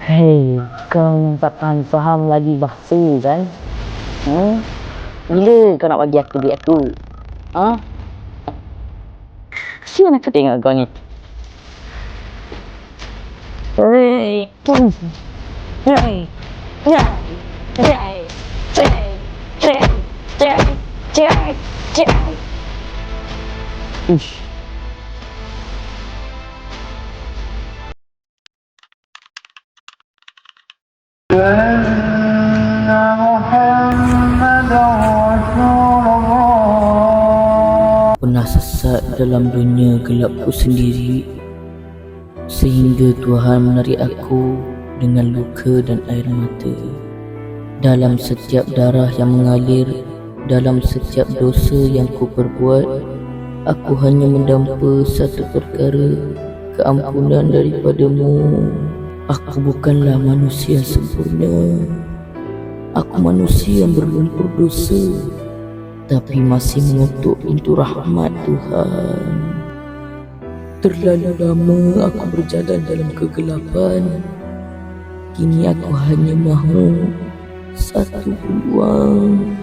Hei, kau takkan faham lagi bahasa kan? Bila kau nak bagi aku duit aku? Kesian aku tengok kau ni. Hei, hei, Ush. Pernah sesat dalam dunia gelapku sendiri, sehingga Tuhan menarik aku dengan luka dan air mata. Dalam setiap darah yang mengalir, dalam setiap dosa yang ku perbuat, aku hanya mendampa satu perkara, keampunan daripadamu. Aku bukanlah manusia sempurna. Aku manusia yang berlumpur dosa, tapi masih mengutuk pintu rahmat Tuhan. Terlalu lama aku berjalan dalam kegelapan. Kini aku hanya mahu satu peluang